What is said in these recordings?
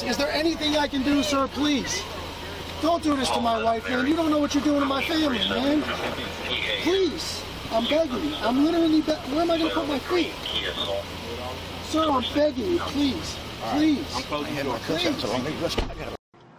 Is there anything I can do, sir? Please. Don't do this to my wife, man. You don't know what you're doing to my family, man. Please. I'm begging you. I'm literally where am I going to put my feet? Sir, I'm begging you. Please. Please. Please.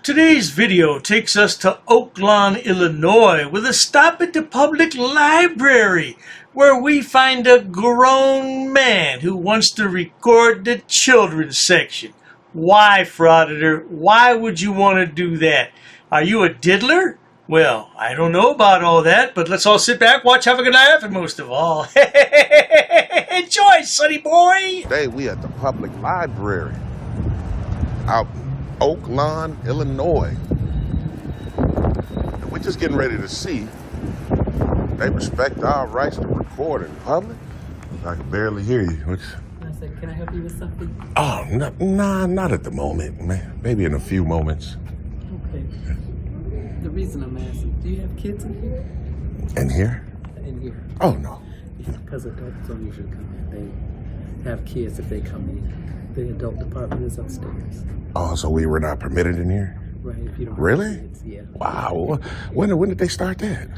Today's video takes us to Oak Lawn, Illinois, with a stop at the public library, where we find a grown man who wants to record the children's section. Why, Frauditor? Why would you want to do that? Are you a diddler? Well, I don't know about all that, but let's all sit back, watch, have a good laugh, and most of all, enjoy, sonny boy! Today we at the public library out in Oak Lawn, Illinois. And we're just getting ready to see they respect our rights to record in public. I can barely hear you. I said, can I help you with something? Oh, not at the moment, man. Maybe in a few moments. Okay. The reason I'm asking, do you have kids in here? In here? In here. Oh, no. Because adults don't usually come in. They have kids if they come in. The adult department is upstairs. Oh, so we were not permitted in here? Right, if you don't Really? have kids, yeah. Wow. When did they start that?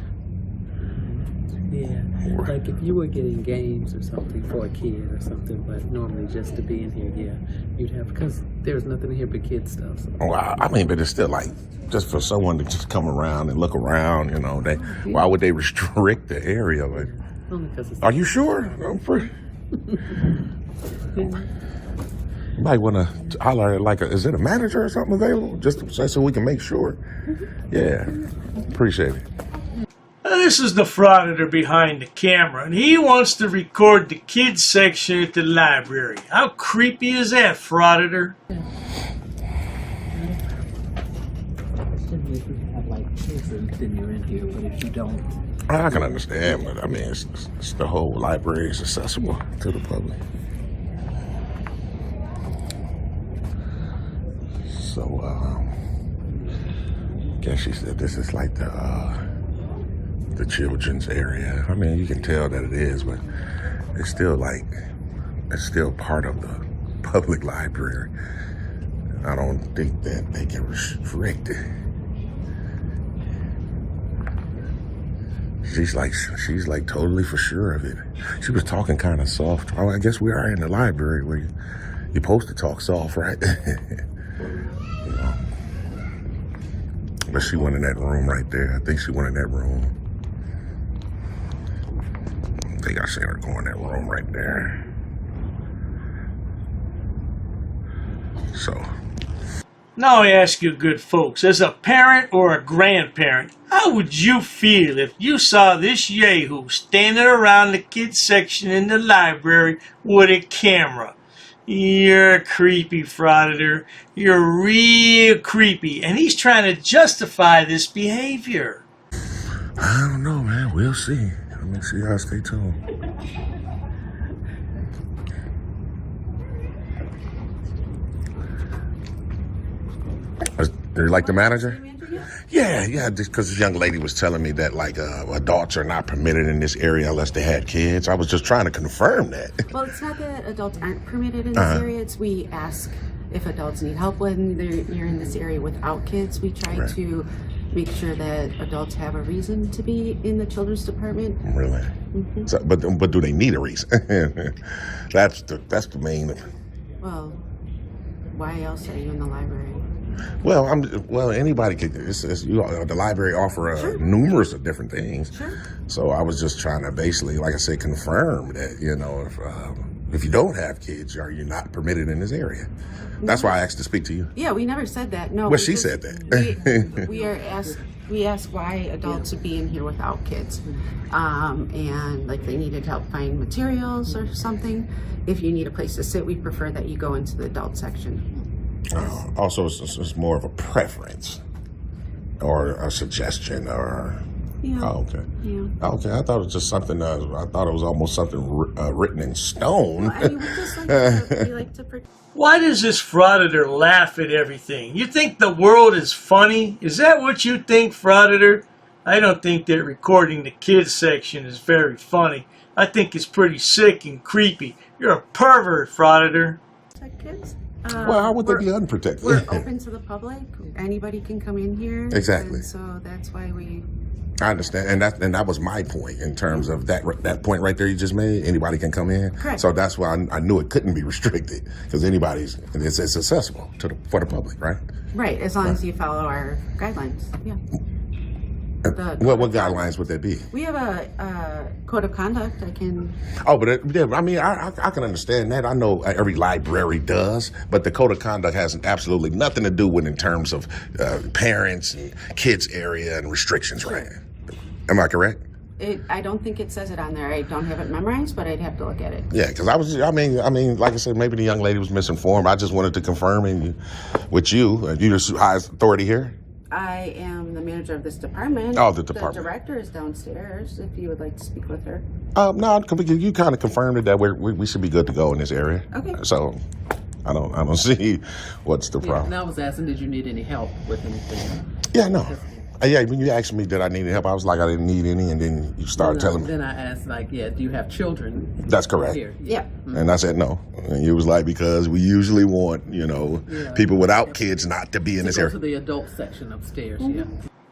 Yeah, like if you were getting games or something for a kid or something, but normally just to be in here, yeah, you'd have, because there's nothing in here but kid stuff. So. Wow. I mean, but it's still like, just for someone to just come around and look around, you know, why would they restrict the area? Like, Only because it's... Are you sure? You might want to holler like, is it a manager or something available? Just so we can make sure. Yeah, appreciate it. This is the Frauditor behind the camera, and he wants to record the kids section at the library. How creepy is that, Frauditor? If you have like children, then you're in here, but if you don't... I can understand, but I mean, it's the whole library is accessible to the public. So, I guess she said this is like the children's area. I mean, you can tell that it is, but it's still part of the public library. I don't think that they can restrict it. She's like totally for sure of it. She was talking kind of soft. Oh, I guess we are in the library where you're supposed to talk soft, right? You know. But she went in that room right there. I think she went in that room. I think I seen her go in that room right there. So. Now I ask you good folks, as a parent or a grandparent, how would you feel if you saw this yahoo standing around the kids section in the library with a camera? You're creepy, Frauditor. You're real creepy, and he's trying to justify this behavior. I don't know, man. We'll see. Let me see how. Stay tuned. Are you like the manager? Yeah, because this young lady was telling me that, like, adults are not permitted in this area unless they had kids. I was just trying to confirm that. Well, it's not that adults aren't permitted in this area. It's we ask if adults need help when you're in this area without kids. We try to make sure that adults have a reason to be in the children's department. Really? Mm-hmm. So, but do they need a reason? That's the main. Well, why else are you in the library? Well, anybody could. The library offer numerous of different things. Sure. So I was just trying to basically, like I said, confirm that, you know, if you don't have kids, are you not permitted in this area? That's why I asked to speak to you. Yeah, we never said that. No. Well, she said that. We asked why adults would be in here without kids, and like they needed help find materials or something. If you need a place to sit, we prefer that you go into the adult section. Also, it's more of a preference or a suggestion or... Yeah. Oh, okay. Yeah. Okay, I thought it was just something, I thought it was almost something written in stone. Well, I mean, we just like to Why does this Frauditor laugh at everything? You think the world is funny? Is that what you think, Frauditor? I don't think that recording the kids section is very funny. I think it's pretty sick and creepy. You're a pervert, Frauditor. kids? Well, how would they be unprotected? We're open to the public. Anybody can come in here. Exactly. And so that's why we. I understand, and that was my point in terms of that point right there you just made. Anybody can come in, Correct. So that's why I knew it couldn't be restricted because it's accessible for the public, right? Right, as long as you follow our guidelines. Yeah. What guidelines would there be? We have a code of conduct. I can. Oh, but I mean, I can understand that. I know every library does, but the code of conduct has absolutely nothing to do with in terms of parents and kids area and restrictions, right? Am I correct? I don't think it says it on there. I don't have it memorized, but I'd have to look at it. Yeah, because I mean, like I said, maybe the young lady was misinformed. I just wanted to confirm with you. You're the highest authority here. I am the manager of this department. Oh, the department. The director is downstairs. If you would like to speak with her. No, you kind of confirmed it that we should be good to go in this area. Okay. So I don't see what's the problem. And I was asking, did you need any help with anything? Yeah, no. Yeah, when you asked me did I need any help, I was like I didn't need any, and then you started telling me. Then I asked, like, do you have children? That's correct. Here? Yeah. And I said no. And you was like, because we usually want, people without kids not to be in this Go area. to the adult section upstairs, Mm-hmm. yeah.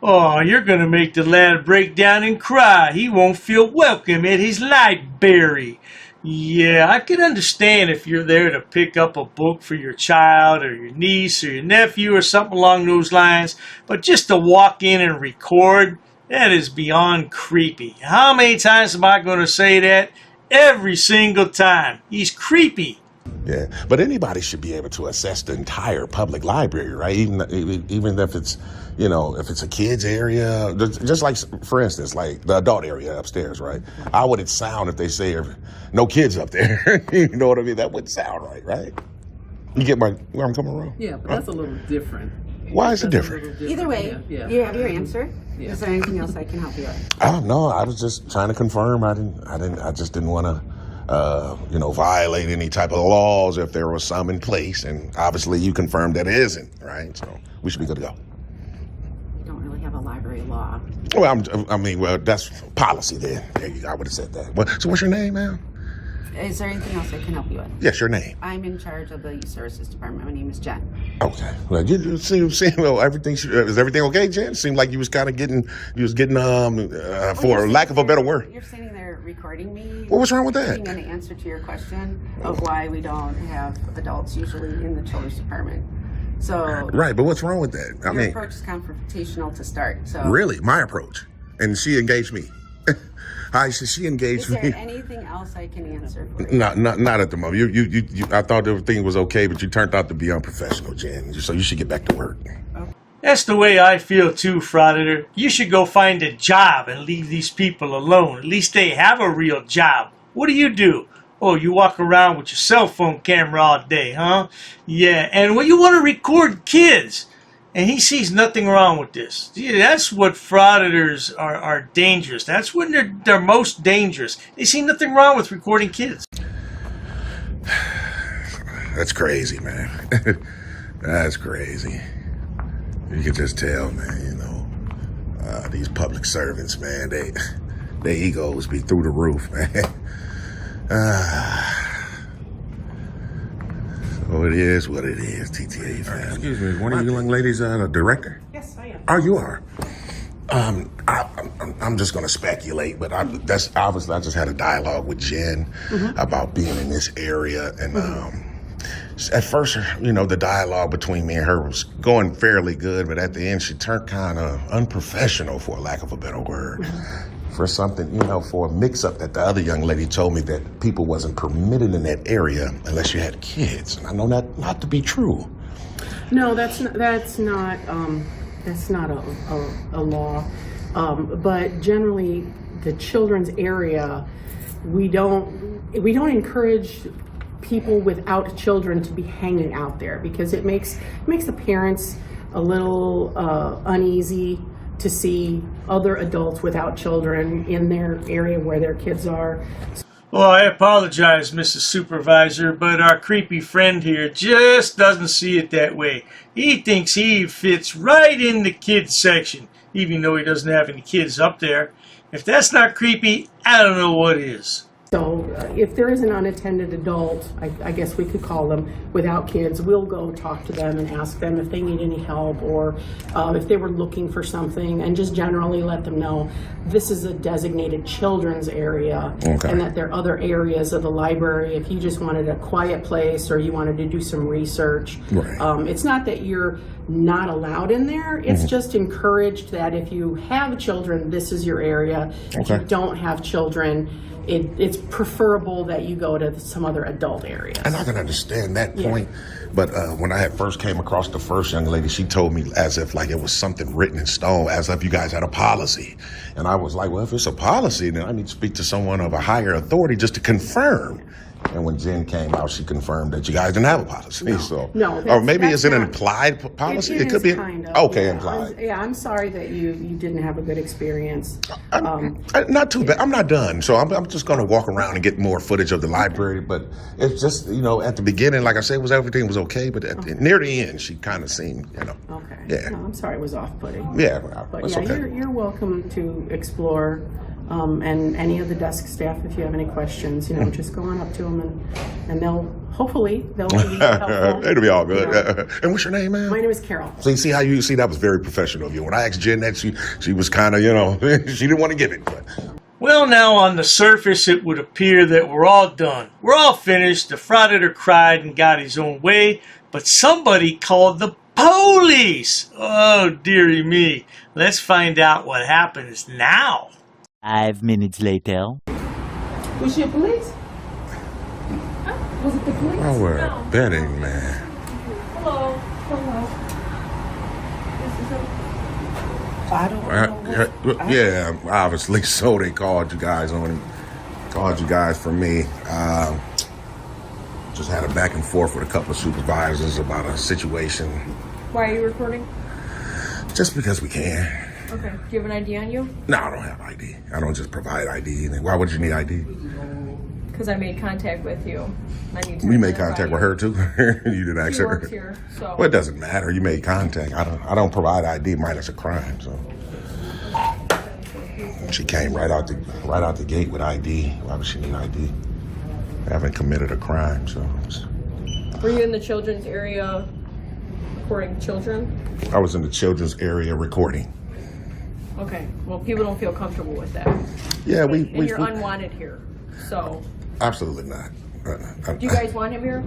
Oh, you're gonna make the lad break down and cry. He won't feel welcome at his library. Yeah, I can understand if you're there to pick up a book for your child or your niece or your nephew or something along those lines, but just to walk in and record, that is beyond creepy. How many times am I going to say that? Every single time. He's creepy. Yeah, but anybody should be able to assess the entire public library, right? Even if it's, if it's a kids area, just like, for instance, like the adult area upstairs, right? How would it sound if they say no kids up there? You know what I mean? That wouldn't sound right? You get where I'm coming from? Yeah, but that's a little different. Why is it different? Either way, Yeah. you have your answer. Yeah. Is there anything else I can help you with? Oh no, I was just trying to confirm. I just didn't want to. Violate any type of laws if there was some in place, and obviously you confirmed that it isn't, right? So we should be good to go. We don't really have a library law. Well, that's policy then. There you go. I would have said that. So what's your name, ma'am? Is there anything else I can help you with? Yes, your name. I'm in charge of the youth services department. My name is Jen. Okay. Well, you seem everything. Is everything okay, Jen? It seemed like you was getting, for lack of a better word. You're sitting there recording me. Well, what's wrong with that? Giving an answer to your question of why we don't have adults usually in the children's department. So Right, but what's wrong with that? your approach is confrontational to start. So Really, my approach, and she engaged me. She engaged is there me. anything else I can answer for you? Not at the moment. You I thought everything was okay, but you turned out to be unprofessional, Jen. So you should get back to work. That's the way I feel too, Frauditor. You should go find a job and leave these people alone. At least they have a real job. What do? Oh, you walk around with your cell phone camera all day, huh? Yeah, and you want to record kids. And he sees nothing wrong with this. Yeah, that's what frauditors are dangerous. That's when they're most dangerous. They see nothing wrong with recording kids. That's crazy, man. That's crazy. You can just tell, man, these public servants, man, their egos be through the roof, man. So it is what it is, TTA fam. Excuse me, one of you young ladies the director? Yes, I am. Oh, you are? I'm just gonna speculate, but that's obviously I just had a dialogue with Jen about being in this area, and at first, the dialogue between me and her was going fairly good, but at the end, she turned kind of unprofessional, for lack of a better word. For something, for a mix-up that the other young lady told me that people wasn't permitted in that area unless you had kids, and I know that not to be true. No, that's not a law. But generally, the children's area, we don't encourage people without children to be hanging out there because it makes the parents a little uneasy to see other adults without children in their area where their kids are. Well, I apologize, Mrs. Supervisor, but our creepy friend here just doesn't see it that way. He thinks he fits right in the kids section, even though he doesn't have any kids up there. If that's not creepy, I don't know what is. So if there is an unattended adult, I guess we could call them, without kids, we'll go talk to them and ask them if they need any help, or if they were looking for something, and just generally let them know this is a designated children's area, and that there are other areas of the library if you just wanted a quiet place or you wanted to do some research. It's not that you're not allowed in there, it's just encouraged that if you have children, this is your area. If you don't have children, it's preferable that you go to some other adult area. And I can understand that point, but when I had first came across the first young lady, she told me as if like it was something written in stone, as if you guys had a policy. And I was like, well, if it's a policy, then I need to speak to someone of a higher authority just to confirm. And when Jen came out, she confirmed that you guys didn't have a policy. No, or maybe it's an implied policy. It could be kind of, okay, implied. I'm sorry that you didn't have a good experience. Not too bad. I'm not done, so I'm just going to walk around and get more footage of the library. But it's just, at the beginning, like I said, everything was okay. But near the end, she kind of seemed, Okay. Yeah. No, I'm sorry, it was off-putting. Yeah, But that's yeah, okay. you're welcome to explore. And any of the desk staff, if you have any questions, just go on up to them and they'll be helpful. It'll be all good. And what's your name, man? My name is Carol. So you see that was very professional of you. When I asked Jen that, she was kind of, she didn't want to give it. But. Well, now on the surface, it would appear that we're all done. We're all finished. The Frauditor cried and got his own way, but somebody called the police. Oh, dearie me. Let's find out what happens now. 5 minutes later. Was she a police? Was it the police? Oh, we're betting, man. Hello. I don't know. Yeah, obviously. So they called you guys for me. Just had a back and forth with a couple of supervisors about a situation. Why are you recording? Just because we can. Okay. Do you have an ID on you? No, I don't have ID. I don't just provide ID. Why would you need ID? Because I made contact with you. I need to. You made contact with her too. You didn't ask She her. works here, so. Well, it doesn't matter. You made contact. I don't provide ID minus a crime. So she came right out the gate with ID. Why would she need ID? I haven't committed a crime. So Were you in the children's area recording children? I was in the children's area recording. Okay. Well, people don't feel comfortable with that. Yeah, And you're unwanted here, so. Absolutely not. Do you guys want him here?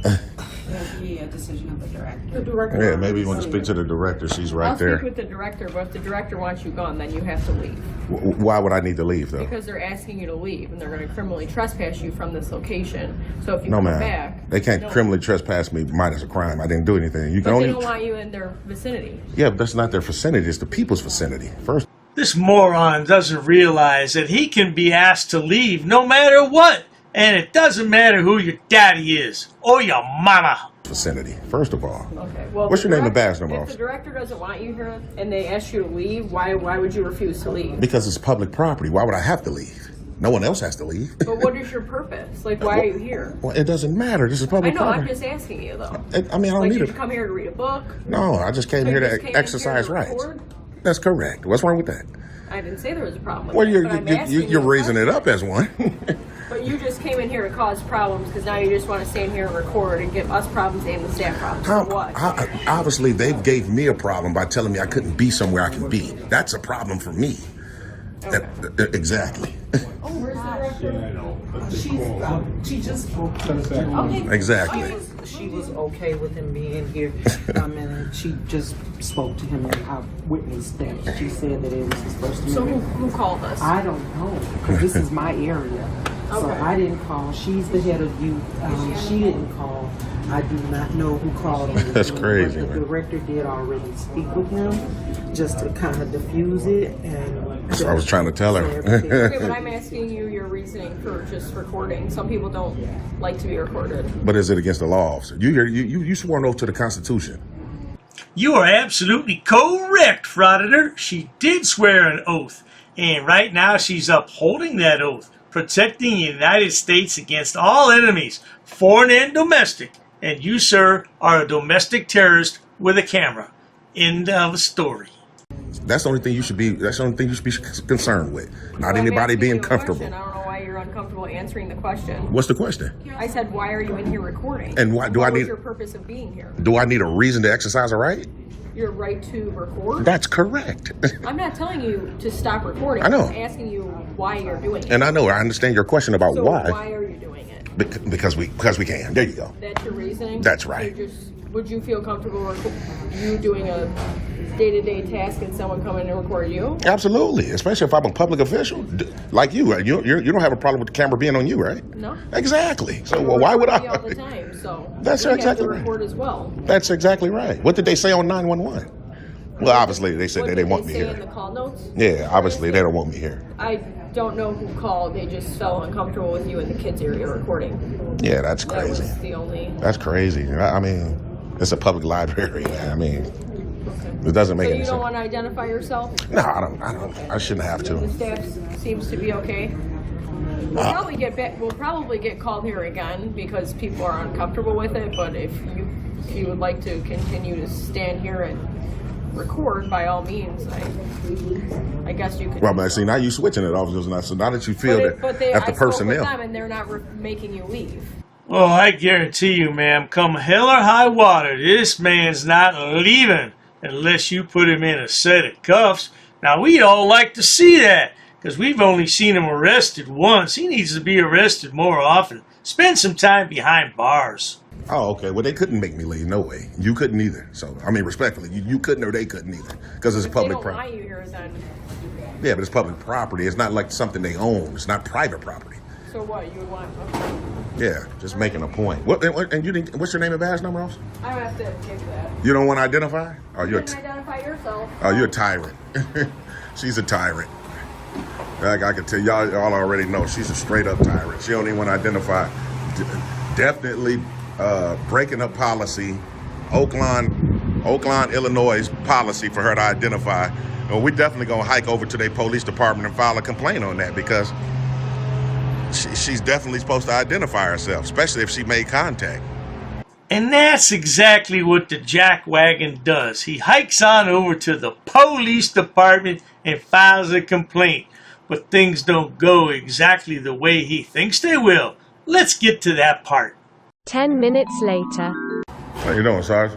It'll be a decision of the director. The director. Yeah, maybe you want to speak to the director. She's right I'll there. speak with the director, but if the director wants you gone, then you have to leave. Why would I need to leave though? Because they're asking you to leave, and they're going to criminally trespass you from this location. So if you No, come ma'am. back. They can't criminally trespass me minus a crime. I didn't do anything. You can But they only. don't want you in their vicinity. Yeah, but that's not their vicinity. It's the people's vicinity. First. This moron doesn't realize that he can be asked to leave no matter what. And it doesn't matter who your daddy is or your mama. Vicinity. First of all. Okay. Well, What's the your name and director- badge number, If officer? the director doesn't want you here and they ask you to leave, why would you refuse to leave? Because it's public property. Why would I have to leave? No one else has to leave. But what is your purpose? Like, why are you here? Well, it doesn't matter. This is I public know. property. I'm just asking you though. I don't Like, need did it. you come here to read a book? No, I just came So you here just to came in here exercise to rights. record? That's correct. What's wrong with that? I didn't say there was a problem with Well, that, but I'm asking you're you a raising it question. up as one. But you just came in here to cause problems because now you just want to stand here and record and give us problems and the staff problems. For what? Obviously, they gave me a problem by telling me I couldn't be somewhere I can be. That's a problem for me. Okay. Exactly. Where's the director? She just spoke to the gentleman. Exactly. She was okay with him being here. And she just spoke to him and I witnessed that. She said that it was his first So meeting. who called us? I don't know, because this is my area. So Okay. I didn't call. She's the head of youth. She didn't call. I do not know who called him. That's crazy, But the man. director did already speak with him just to kind of diffuse it. And That's what I was trying to tell her. Okay, but I'm asking you your reasoning for just recording. Some people don't like to be recorded. But is it against the law, officer? You swore an oath to the Constitution. You are absolutely correct, Frauditor. She did swear an oath. And right now she's upholding that oath, protecting the United States against all enemies, foreign and domestic. And you, sir, are a domestic terrorist with a camera. End of story. That's the only thing you should be. That's the only thing you should be concerned with. Not I'm anybody asking being you a comfortable. question. I don't know why you're uncomfortable answering the question. What's the question? I said, why are you in here recording? And why do I What was need? your purpose of being here? Do I need a reason to exercise a right? Your right to record? That's correct. I'm not telling you to stop recording. I know. I'm asking you why you're doing it. And I understand your question about So why. why are you doing it? Because we can. There you go. That's your reasoning? That's right. So would you feel comfortable you doing a day-to-day task and someone coming and record you? Absolutely, especially if I'm a public official like you. You don't have a problem with the camera being on you, right? No. Exactly. So why would I? All the time, so That's we exactly have to right. record as well. That's exactly right. What did they say on 911? Well, obviously they said What they did didn't want me say here. in the call notes? Yeah, obviously they don't want me here. I don't know who called. They just felt uncomfortable with you in the kids area recording. Yeah, that's That crazy. was the only. That's crazy. I mean, it's a public library. Man. I mean, it doesn't make So any you sense. don't want to identify yourself? No, I don't. I shouldn't have The to. staff seems to be okay. We'll probably get called here again because people are uncomfortable with it. But if you would like to continue to stand here and record, by all means, I guess you could. Well, but see, now you switching it, officers. So now that you feel But that I the spoke with personnel. them and they're not making you leave. Oh, I guarantee you, ma'am, come hell or high water, this man's not leaving unless you put him in a set of cuffs. Now, we'd all like to see that, because we've only seen him arrested once. He needs to be arrested more often. Spend some time behind bars. Oh, okay. Well, they couldn't make me leave. No way. You couldn't either. So, I mean, respectfully, you couldn't or they couldn't either, because it's If public they don't property. want you here, then. Yeah, but it's public property. It's not like something they own. It's not private property. So what you would want? Okay. Yeah, just making a point. And you didn't? What's your name and badge number, officer? I have to give that. You don't want to identify? Oh, You can identify yourself. you're a tyrant. She's a tyrant. I can tell y'all already know she's a straight up tyrant. She don't even want to identify. Definitely breaking her policy, Oakland, Illinois' policy for her to identify. Well, we definitely gonna hike over to their police department and file a complaint on that, because she's definitely supposed to identify herself, especially if she made contact. And that's exactly what the jackwagon does. He hikes on over to the police department and files a complaint. But things don't go exactly the way he thinks they will. Let's get to that part. 10 minutes later. How you doing, Sarge?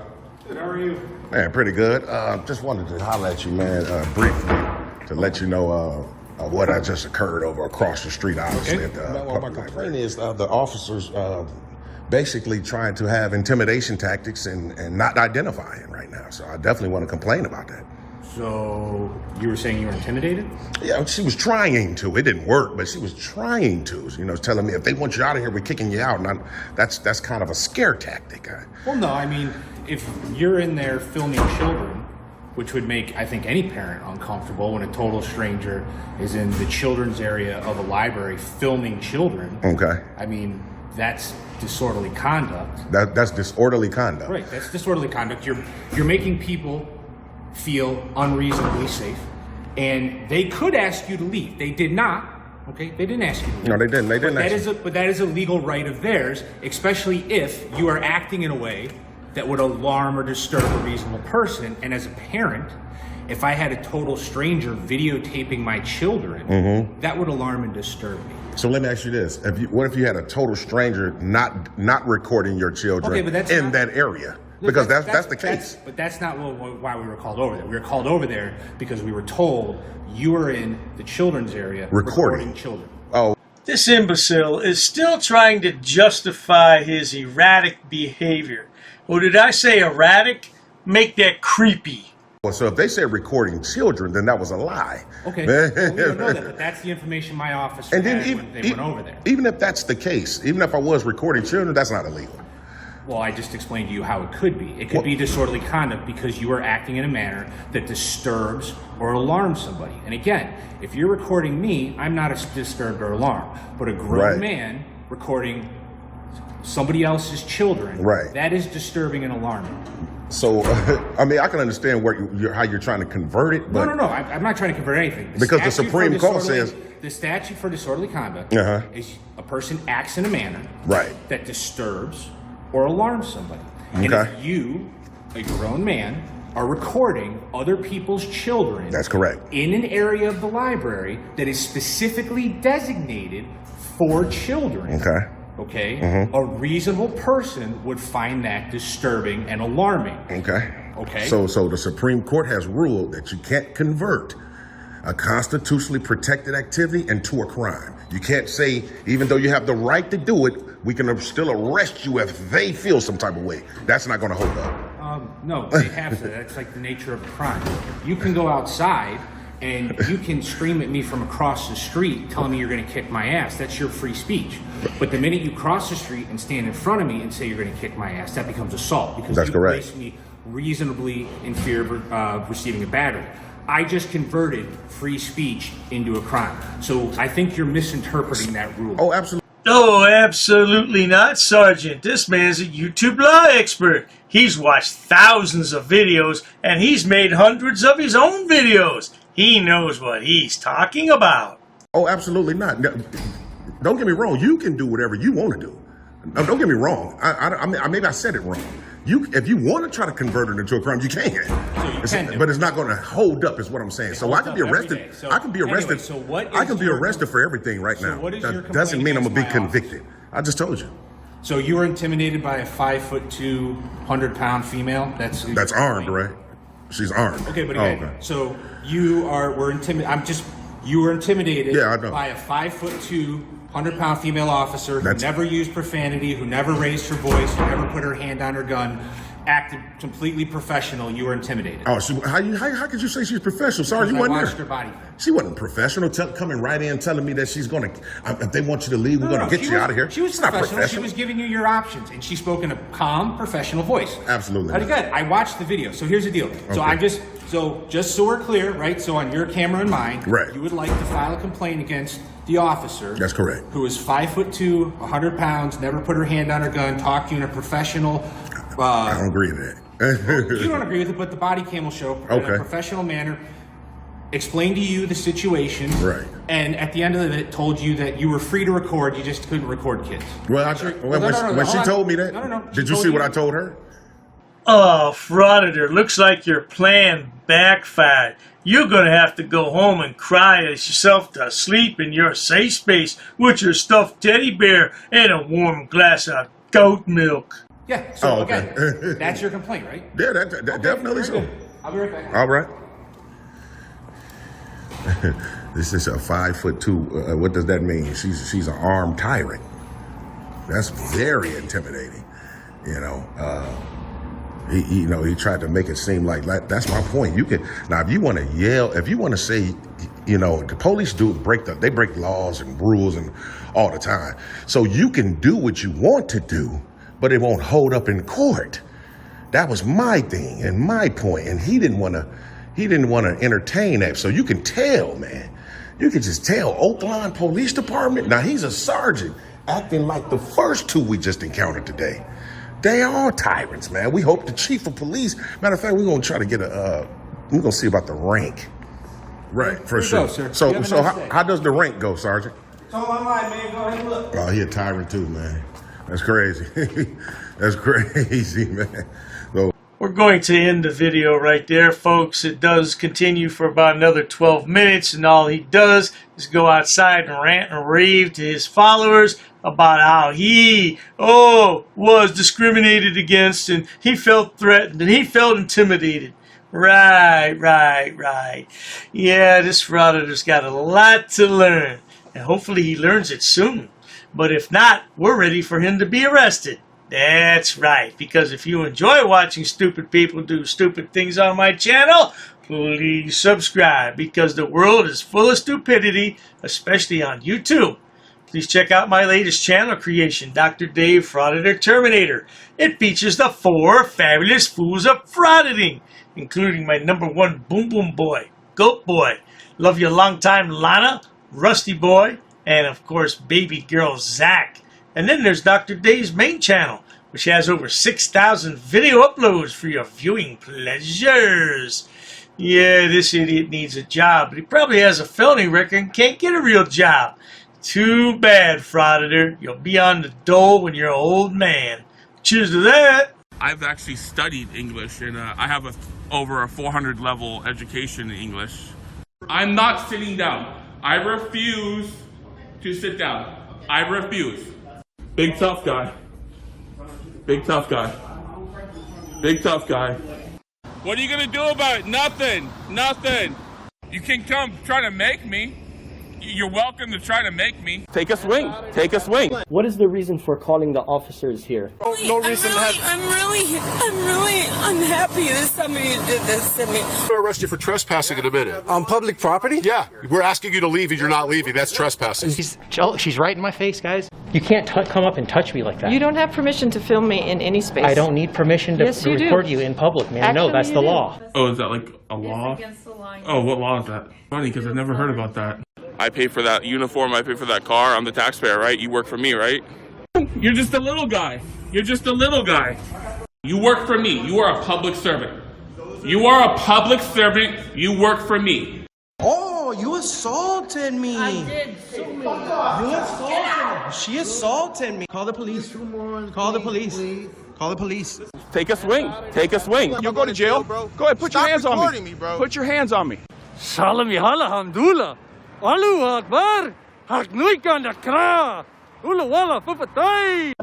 Good, how are you? Man, pretty good. Just wanted to holler at you, man, briefly, to let you know what I just occurred over across the street, obviously. Okay. At the my complaint is the officers basically trying to have intimidation tactics and not identifying right now. So I definitely want to complain about that. So, you were saying you were intimidated? Yeah, she was trying to. It didn't work, but she was trying to. You know, telling me if they want you out of here, we're kicking you out. And that's kind of a scare tactic. Well, no, I mean, if you're in there filming children, which would make, I think, any parent uncomfortable when a total stranger is in the children's area of a library filming children. Okay. I mean, that's disorderly conduct. That's disorderly conduct. Right, that's disorderly conduct. You're making people feel unreasonably safe, and they could ask you to leave. They did not. Okay, they didn't ask you to leave. No, they didn't. They didn't. But that is a legal right of theirs, especially if you are acting in a way that would alarm or disturb a reasonable person. And as a parent, if I had a total stranger videotaping my children, that would alarm and disturb me. So let me ask you this: what if you had a total stranger not recording your children in that area? Because that's the case. But that's not why we were called over there. We were called over there because we were told you were in the children's area recording children. Oh. This imbecile is still trying to justify his erratic behavior. Or did I say erratic? Make that creepy. Well, so if they said recording children, then that was a lie. Okay, well, we don't know that, but that's the information my officer had when they went over there. Even if that's the case, even if I was recording children, that's not illegal. Well, I just explained to you how it could be. It could be disorderly conduct because you are acting in a manner that disturbs or alarms somebody. And again, if you're recording me, I'm not disturbed or alarmed. But a grown man recording somebody else's children, that is disturbing and alarming. So, I mean, I can understand how you're trying to convert it. But No. I'm not trying to convert anything. Because the Supreme Court says... The statute for disorderly conduct is a person acts in a manner that disturbs or alarm somebody. And if you, a grown man, are recording other people's children. That's correct. In an area of the library that is specifically designated for children. Okay. Okay? A reasonable person would find that disturbing and alarming. Okay. Okay. So the Supreme Court has ruled that you can't convert a constitutionally protected activity into a crime. You can't say, even though you have the right to do it, we can still arrest you if they feel some type of way. That's not going to hold up. No, they have to. That's like the nature of the crime. You can go outside and you can scream at me from across the street telling me you're going to kick my ass. That's your free speech. But the minute you cross the street and stand in front of me and say you're going to kick my ass, that becomes assault because That's you correct. place me reasonably in fear of receiving a battery. I just converted free speech into a crime. So I think you're misinterpreting that rule. Oh, absolutely. Oh, absolutely not, Sergeant. This man's a YouTube law expert. He's watched thousands of videos, and he's made hundreds of his own videos. He knows what he's talking about. Oh, absolutely not. No, don't get me wrong. You can do whatever you want to do. No, don't get me wrong. Maybe I said it wrong. If you want to try to convert it into a crime, you can. But it's not going to hold up, is what I'm saying. So I can be arrested. I can be arrested. I can be arrested for everything right now. That doesn't mean I'm going to be convicted. I just told you. So you were intimidated by a 5'2", 100-pound female? That's armed, right? She's armed. Okay, but again, so you were intimidated. You were intimidated by a 5'2", 100-pound female officer who never used profanity, who never raised her voice, who never put her hand on her gun, acted completely professional. You were intimidated. Oh, how could you say she's professional? Sorry, you wasn't there. I watched her body. She wasn't professional. Coming right in, telling me that she's going to, if they want you to leave, we're going to get you out of here. She was professional. She was giving you your options, and she spoke in a calm, professional voice. Absolutely. But again, I watched the video. So here's the deal. Okay. So just so we're clear, right? So on your camera and mine, you would like to file a complaint against the officer. That's correct. Who is 5'2", 100 pounds, never put her hand on her gun, talked to you in a professional. I don't agree with that. You don't agree with it, but the body cam will show in a professional manner. Explained to you the situation, right? And at the end of it, told you that you were free to record, you just couldn't record kids. Well, when she told me that, did you see what I told her? Oh, Frauditor, looks like your plan backfired. You're gonna have to go home and cry yourself to sleep in your safe space with your stuffed teddy bear and a warm glass of goat milk. Yeah, so again, that's your complaint, right? Yeah, that definitely so. Good. I'll be right back. All right. This is a 5'2". What does that mean? She's an armed tyrant. That's very intimidating. He tried to make it seem like that's my point. You can now, if you want to yell, if you want to say, the police they break laws and rules and all the time. So you can do what you want to do, but it won't hold up in court. That was my thing and my point, and he didn't want to entertain that. So you can tell, man. You can just tell. Oak Lawn Police Department. Now he's a sergeant, acting like the first two we just encountered today. They are tyrants, man. We hope the chief of police. Matter of fact, we're gonna try to get we're gonna see about the rank. Right, for sure. Go, sir. So how does the rank go, Sergeant? It's all online, man. Go ahead and look. Oh, he a tyrant too, man. That's crazy. That's crazy, man. So, we're going to end the video right there, folks. It does continue for about another 12 minutes, and all he does is go outside and rant and rave to his followers about how he, was discriminated against, and he felt threatened, and he felt intimidated. Right. Yeah, this Frauditor's got a lot to learn, and hopefully he learns it soon. But if not, we're ready for him to be arrested. That's right, because if you enjoy watching stupid people do stupid things on my channel, please subscribe, because the world is full of stupidity, especially on YouTube. Please check out my latest channel creation, Dr. Dave Frauditor Terminator. It features the 4 fabulous fools of frauditing, including my #1 Boom Boom Boy, Goat Boy, Love You Long Time Lana, Rusty Boy, and of course Baby Girl Zach. And then there's Dr. Dave's main channel, which has over 6,000 video uploads for your viewing pleasures. Yeah, this idiot needs a job, but he probably has a felony record and can't get a real job. Too bad, Frauditor. You'll be on the dole when you're an old man. Cheers to that. I've actually studied English, and I have a over a 400 level education in English. I'm not sitting down. I refuse to sit down. I refuse. Big tough guy. Big tough guy. Big tough guy. What are you gonna do about it? Nothing. Nothing. You can come try to make me. You're welcome to try to make me. Take a swing. Take a swing. What is the reason for calling the officers here? No reason. I'm really unhappy that somebody did this to me. I'm going to arrest you for trespassing in a minute. On public property? Yeah. We're asking you to leave and you're not leaving. That's trespassing. She's right in my face, guys. You can't come up and touch me like that. You don't have permission to film me in any space. I don't need permission to Yes, you do. record you in public, man. No, Actually, that's you the do. law. Oh, is that like a law? It's against the law. Oh, what law is that? Funny, because I've never heard about that. I pay for that uniform, I pay for that car, I'm the taxpayer, right? You work for me, right? You're just a little guy. You're just a little guy. You work for me. You are a public servant. You are a public servant. You work for me. Oh, you assaulted me. I did. You assaulted me. She assaulted me. Call the police. Call the police. Call the police. Take a swing. Take a swing. You'll go to jail, bro. Go ahead, put your hands on recording me, bro. Put your hands on me. Salam Alhamdulillah. Allahu Akbar. Haknuikan Akra. Ula wala fufatay.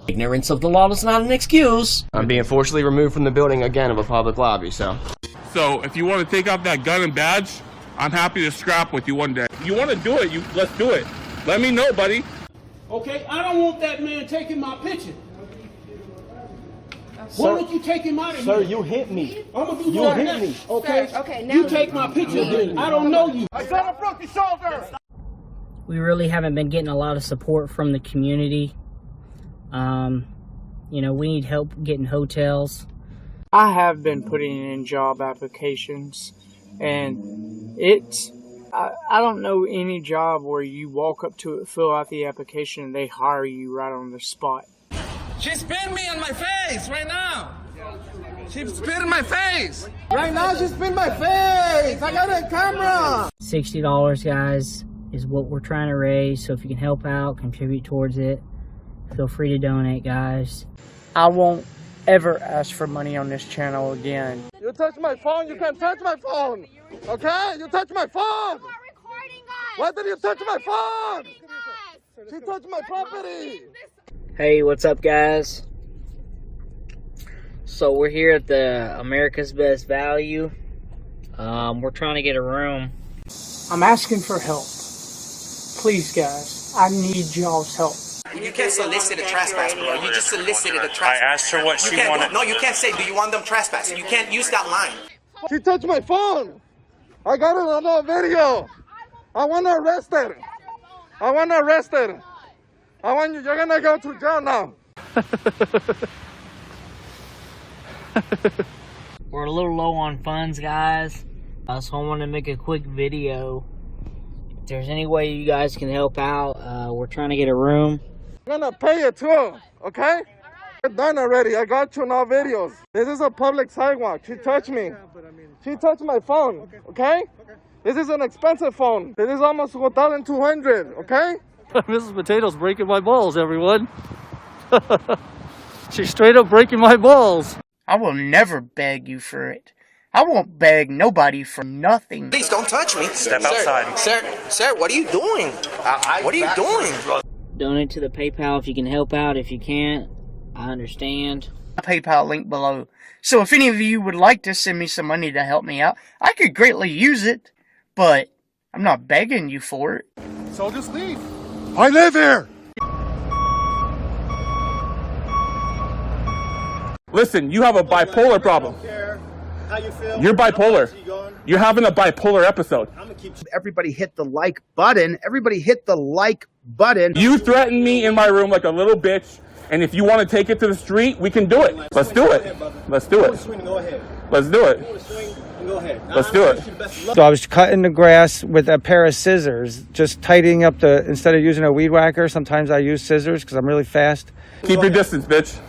Ignorance of the law is not an excuse. I'm being forcibly removed from the building again of a public lobby, so. So if you want to take out that gun and badge, I'm happy to scrap with you one day. You want to do it, let's do it. Let me know, buddy. Okay, I don't want that man taking my picture. Why don't you take him out of here? Sir, you hit me. I'm gonna do You that hit next. me. Okay? Sir, okay, now you take my picture. I don't know you. I said I broke your shoulder. We really haven't been getting a lot of support from the community. You know, we need help getting hotels. I have been putting in job applications, and I don't know any job where you walk up to it, fill out the application, and they hire you right on the spot. She spit me on my face right now. She spit in my face. Right now, she spit in my face. I got it on camera. $60, guys, is what we're trying to raise. So if you can help out, contribute towards it, feel free to donate, guys. I won't ever ask for money on this channel again. You touch my phone, you can't touch my phone. Okay? You touch my phone. Why did you touch my phone? She touched my property. Hey, what's up, guys? So we're here at the America's Best Value. We're trying to get a room. I'm asking for help. Please, guys, I need y'all's help. You can't solicit a trespass, bro. You just solicited a trespass. I asked her what she wanted. No, you can't say, do you want them trespassing? You can't use that line. She touched my phone. I got it on the video. I want to arrest her. I want to arrest her. You're gonna go to jail now. We're a little low on funds, guys. So I want to make a quick video. If there's any way you guys can help out, we're trying to get a room. I'm gonna pay it too, okay? We're done already. I got you in our videos. This is a public sidewalk. She touched me. She touched my phone, okay? This is an expensive phone. This is almost 1,200, okay? Mrs. Potato's breaking my balls, everyone. She's straight up breaking my balls. I will never beg you for it. I won't beg nobody for nothing. Please don't touch me. Step outside. Sir, what are you doing? What are you doing? Donate to the PayPal if you can help out. If you can't, I understand. PayPal link below. So if any of you would like to send me some money to help me out, I could greatly use it, but I'm not begging you for it. So just leave. I live here. Listen, you have a bipolar problem. How you feel? You're bipolar. You're having a bipolar episode. Everybody hit the like button. Everybody hit the like button. You threatened me in my room like a little bitch, and if you want to take it to the street, we can do it. Let's do it. Let's do it. Let's do it. Let's do it. So I was cutting the grass with a pair of scissors, just tidying up instead of using a weed whacker, sometimes I use scissors because I'm really fast. Keep your distance, bitch.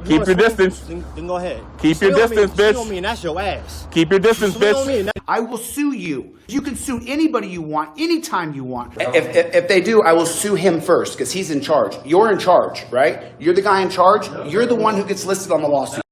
Keep your distance. Then go ahead. Keep your distance, bitch. Swing on me and that's your ass. Keep your distance, Swing on me bitch. and I will sue you. You can sue anybody you want, anytime you want. If they do, I will sue him first because he's in charge. You're in charge, right? You're the guy in charge. You're the one who gets listed on the lawsuit.